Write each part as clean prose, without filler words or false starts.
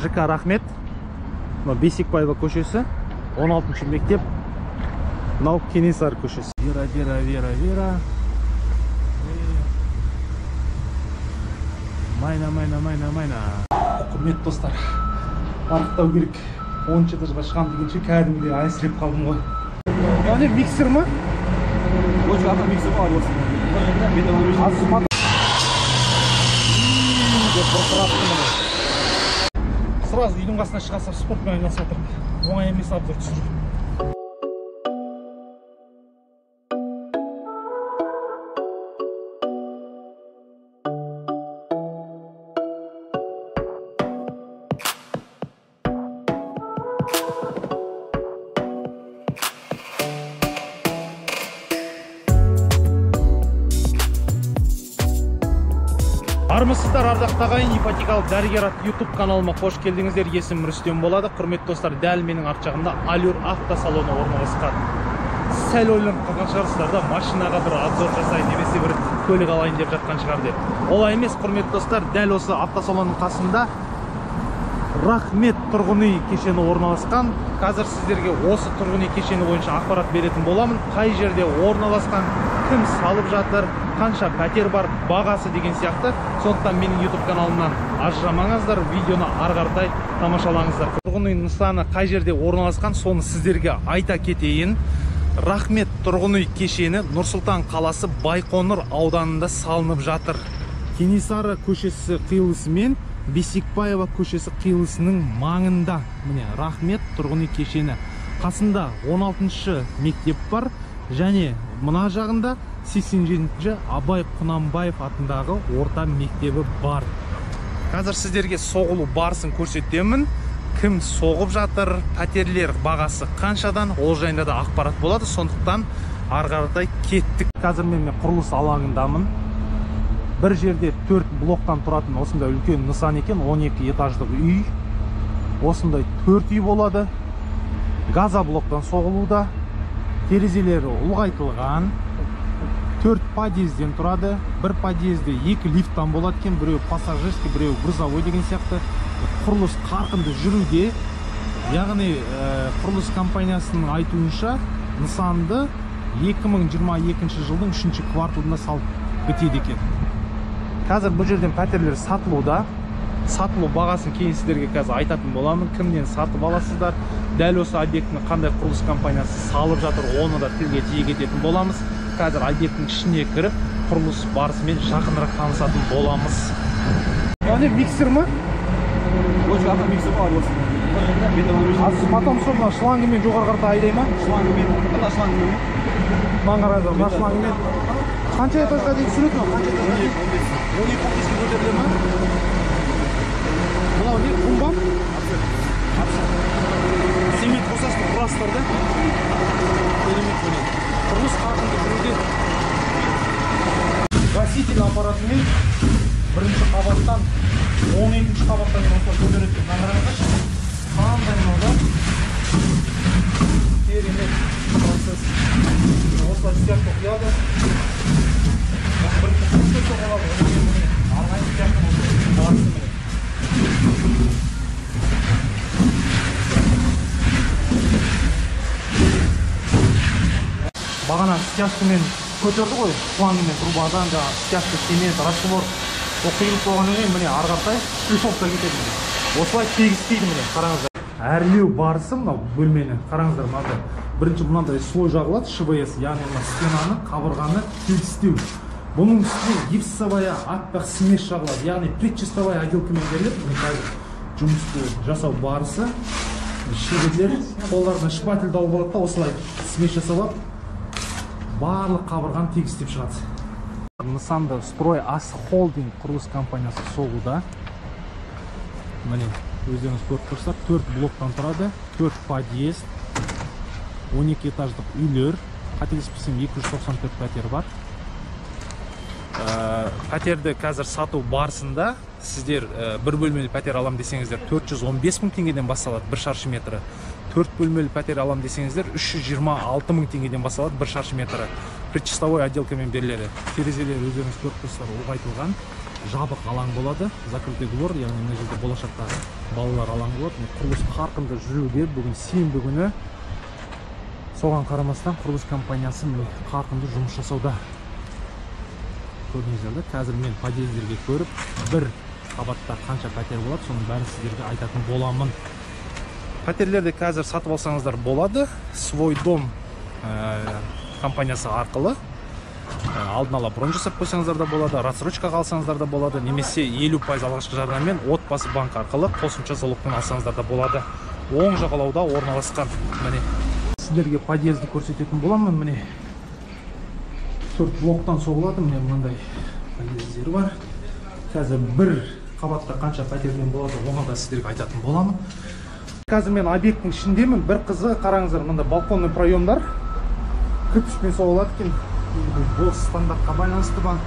ЖК Рахмет, Бейсекбаева көшесі, 16-шы мектеп, мынау Кенесары көшесі. Вера. Майна. Құрметті достар, арықтау керек. 10 этажға шығам дегенше кәдімгідей әлсіреп қалдым ғой. Яғни миксер ма? Очень ата миксер бар осы. Сразу үйдің қасына шығасам спортпен айналысып жатырмын. Оңай емес обзор түсіру. Армысыздар, ардақты ағайын, ипотекалық дәрігер атты YouTube каналыма қош келдіңіздер. Есім Рүстем болады. Құрметті достар, дәл менің арт жағымда Allure автосалоны орналасқан. Сәл ойланып қалған шығарсыздар да, машинаға бір обзор жасайын немесе бір көлік алайын деп жатқан шығар деп. Олай емес, құрметті достар, дәл осы автосалонның қасында Рахмет тұрғын үй кешені орналасқан. Қазір сіздерге осы тұрғын үй кешені бойынша ақпарат беретін боламын. Қай жерде орналасқан, кім салып жатыр, қанша пәтер бар, бағасы деген сияқты. Сондықтан менің YouTube каналымнан ажырамаңыздар, видеоны ары қаратай тамашалаңыздар. Тұрғын үй нысаны қай жерде орналасқан, соны сіздерге айта кетейін. Рахмет тұрғын үй кешені Нұр-Сұлтан қаласы Байқоңыр ауданында салынып жатыр. Кенесары көшесі қиылысы мен Бейсекбаева көшесі қиылысының маңында. Міне Рахмет тұрғын үй кешені. Қасында 16-шы мектеп бар және мына жағында 87-ші Абай Құнанбаев атындағы орта мектебі бар. Қазір сіздерге соғылу барысын көрсетемін. Кім соғып жатыр, пәтерлер бағасы қаншадан, ол жайында да ақпарат болады. Сондықтан ары қаратай кеттік. Қазір мен құрылыс алаңындамын. Бір жерде 4 блоктан тұратын осындай үлкен нысан екен, 12 этаждық үй. Осындай 4 үй болады. Газоблоктан соғылуда. Терезелері ұлғайтылған. 4 подъезден тұрады. Бір подъезде 2 лифттан болады екен, біреу пассажирский, біреу грузовой деген сияқты. Құрылыс қарқынды жүруде. Яғни құрылыс компаниясының айтуынша нысанды 2022 жылдың 3-ші кварталында салып бітеді екен. Қазір бұл жерден пәтерлер сатылуда. Сатылу бағасын кейін сіздерге қазір айтатын боламын. Кімден сатып аласыздар, дәл осы объектіні қандай құрылыс компаниясы салып жатыр, оны да тілге тиек ететін боламыз. Қазір объекттің ішіне кіріп, құрылыс барысымен жақынырақ танысатын боламыз. Яғни миксер ма? Очень ата миксер бар осы. Потом sonra шлангымен жоғары қарата айдай ма? Шлангымен, мына шлангымен. Мына шлангымен. Қанша этажға дейін түсіреді ме? 12 көтеріле ма? Мынау не, құм ба? Цемент қосасың, құрастар да? Құрылыс қарқынды жүруде. Гаситель аппаратымен бірінші қабаттан 12-ші қабаттан осылай көтереді. Нағыраңыздаршы. Қандай мынау керемет процесс. Осылай сияқты құяды. Бірінші құрылысты соғалады. Арнайы сияқты барысы міне. Бағана стяжкамен көтерді ғой, шлангымен трубадан да стяжка, цемент, раствор. Ол қиылып болғаннан кейін міне ары қаратай шлифовка кетеді. Осылай тегістейді міне, қараңыздар. Әрлеу барысы мынау бөлмені, қараңыздар мынандай. Бірінші мынандай слой жағылады, ШВС, яғни мына стенаны, қабырғаны тегістеу. Бұның үстіне гипсовая аппақ смеш жағылады, яғни предчистовая отделкамен беріледі. Қазір жұмысты жасау барысы. Шегерлер қолдарына шпатель алып алады да осылай смеш жасап барлық қабырғаны тегістеп шығады. Нысанды Строй Ас Холдинг құрылыс компаниясы соғуда. Міне, өздеріңіз көріп тұрсыздар, 4 блоктан тұрады, 4 подъезд, 12 этаждық үйлер, қателеспесем 294 пәтер бар. Пәтерді қазір сату барысында сіздер бір бөлмелі пәтер алам десеңіздер 415 мың теңгеден басталады 1 шаршы метрі. 4 бөлмелі пәтер алам десеңіздер 326 мың теңгеден басталады 1 шаршы метрі. Предчистовой отделкамен беріледі. Терезелер өздеріңіз көріп тұрсыздар, ұлғайтылған. жабық алаң болады, закрытый двор, яғни мына жерде болашақта балалар алаңы болады. Құрылыс қарқынды жүруде. Бүгін сенбі күні. Соған қарамастан құрылыс компаниясы қарқынды жұмыс жасауда. Көрдіңіздер, қазір мен подъездерге көріп, бір қабатта қанша пәтер болады, соның бәрін сіздерге айтатын боламын. Пәтерлерді қазір сатып алсаңыздар болады. Свой дом компаниясы арқылы алдын ала бронь жасап қойсаңыздар да болады, рассрочкаға алсаңыздар да болады, немесе 50% алғашқы жарнамен отбасы банк арқылы қосымша залогпен алсаңыздар да болады. Оң жағалауда орналасқан. Міне сіздерге подъезді көрсететін боламын. Міне 4 блоктан соғылады. Міне мынандай подъездер бар. Қазір бір қабатта қанша пәтерден болады, оны да сіздерге айтатын боламын. Қазір мен объекттің ішіндемін. Bir қызығы қараңыздар, мында балконный проемдар кірпішпен соғылады екен. Бұл стандартқа байланысты ба.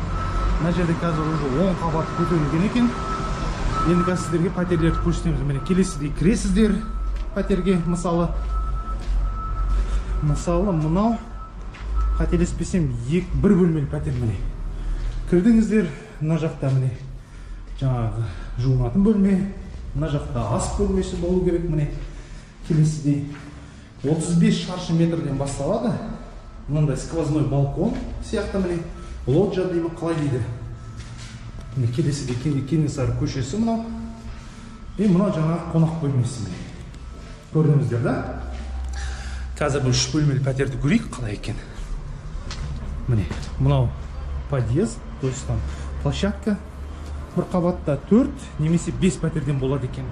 Мына жерде қазір уже 10 қабат көтерілген екен. Енді қазір сіздерге пәтерлерді көрсетеміз. Міне келесідей кіресіздер пәтерге. Мысалы мынау қателеспесем бір бөлмелі пәтер. Міне кірдіңіздер, мына жақта міне жаңағы жуынатын бөлме, мына жақта ас бөлмесі болу керек. Міне келесідей 35 шаршы метрден басталады. Мынандай сквозной балкон сияқты, міне лоджия деймін, қалай дейді. Міне келесідей Кенесары көшесі мынау. Мынау жаңағы қонақ бөлмесі. Міне көрдіңіздер да? Қазір бұл 3 бөлмелі пәтерді көрейік, қалай екен. Міне мынау подъезд, то есть там площадка. Bir қабатта 4 немесе 5 пәтерден болады екен.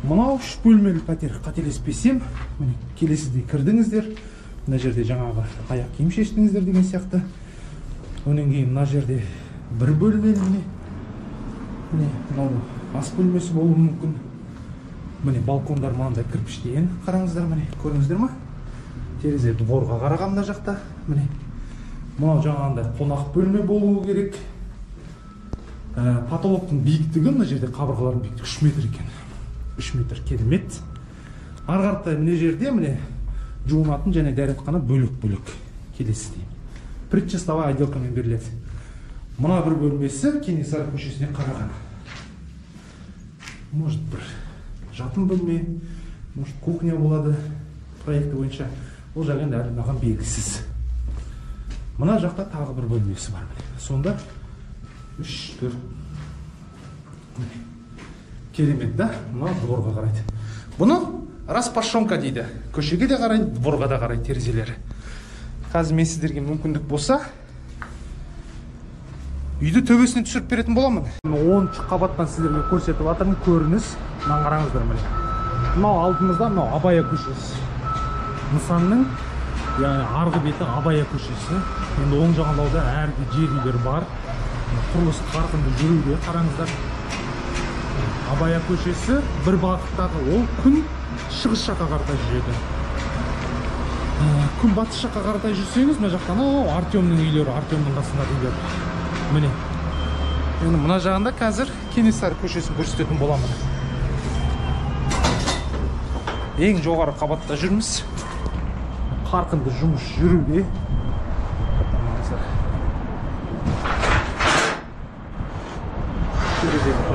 Мынау 3 бөлмелі пәтер, қателеспесем. Міне келесідей кірдіңіздер. Мына жерде жаңағы аяқ киім шештіңіздер деген сияқты. Онан кейін мына жерде бір бөлмелі. Міне мынау ас бөлмесі болуы мүмкін. Міне балкондар мынандай кірпіштен қараңыздар. Міне көрдіңіздер ма? Терезе дворға қараған мына жақта. Міне мынау жаңағындай қонақ бөлме болуы керек. Потолоктың биіктігі мына жерде қабырғалардың биіктігі 3 метр екен. 3 метр керемет. Арғартай мына жерде міне жуынатын және дәретхана бөлек-бөлек. Келесідей предчистовая отделкамен беріледі. Мына бір бөлмесі Кенесары көшесіне қараған. Может бір жатын бөлме, может кухня болады проекті бойынша. Ол жағында әлі маған белгісіз. Мына жақта тағы бір бөлмесі бар. Сонда 3-4 керемет да, мына дворға қарайды. Бұны распашонка дейді. Көшеге де қарайды, дворға да қарайды терезелері. Қазір мен сіздерге мүмкіндік болса, үйді төбесіне түсіріп беретін боламын. 10 қабаттан сіздерге көрсетіп жатырмын, көрініс. Мына қараңыздар міне. Мынау алдымызда мынау Абая көшесі. Нысанның, яғни арғы беті Абая көшесі. Енді оң жағалауда әрде жер үйлер бар. Құрылыс қарқынды жүруде, қараңыздар. Абая көшесі бір бағыттағы, ол күн шығыс жаққа қаратай жүреді. Күн батыс жаққа қаратай жүрсеңіз, мына жақтан Артемнің үйлері, Артемнің қасында үйлер. Міне. Енді мына жағында қазір Кенесары көшесін көрсететін боламын. Ең жоғары қабатта жүрміз. Қарқынды жұмыс жүруде.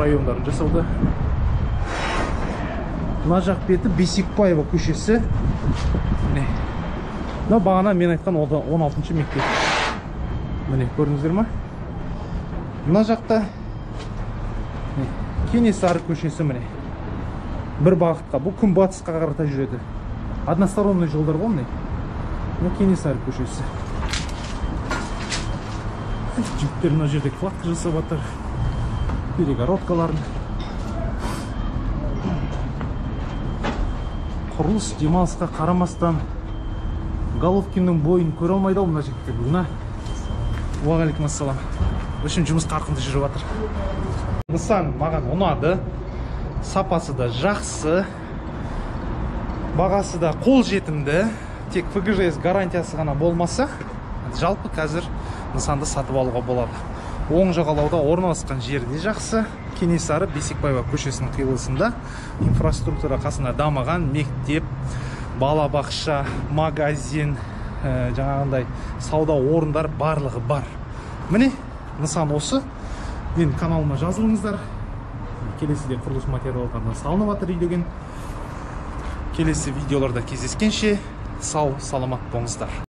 Райондарын жасауда. Мына жақ беті Бейсекбаева көшесі. Міне. Мына бағана мен айтқан 16-шы мектеп. Міне көрдіңіздер ма? Мына жақта Кенесары көшесі міне. Бір бағытқа, бұл күн батысқа қаратай жүреді. Односторонний жолдар ғой міне. Мына Кенесары көшесі. Жігіттер мына жерде кладка жасап жатыр. Перегородкаларын. Құрылыс демалысқа қарамастан Головкиннің бойын көре алмайды мына жігіттер бүгін. Уағалейкум ассалам. Үшін жұмыс қарқынды жүріп жатыр. Нысан маған ұнады. Сапасы да жақсы. Бағасы да қолжетімді. Тек ФГЖС гарантиясы ғана болмаса, жалпы қазір нысанды сатып алуға болады. Оң жағалауда орналасқан жерде жақсы. Кенесары Бейсекбаева көшесінің қиылысында инфраструктура қасына дамыған мектеп, балабақша, магазин, жаңағындай сауда орындар барлығы бар. Міне, нысан осы. менин каналыма жазылыңыздар. Келесиде курулуш материалдарынан салынып атыр үй деген. Келесі видеоларда кездескенше сау саламат болыңыздар.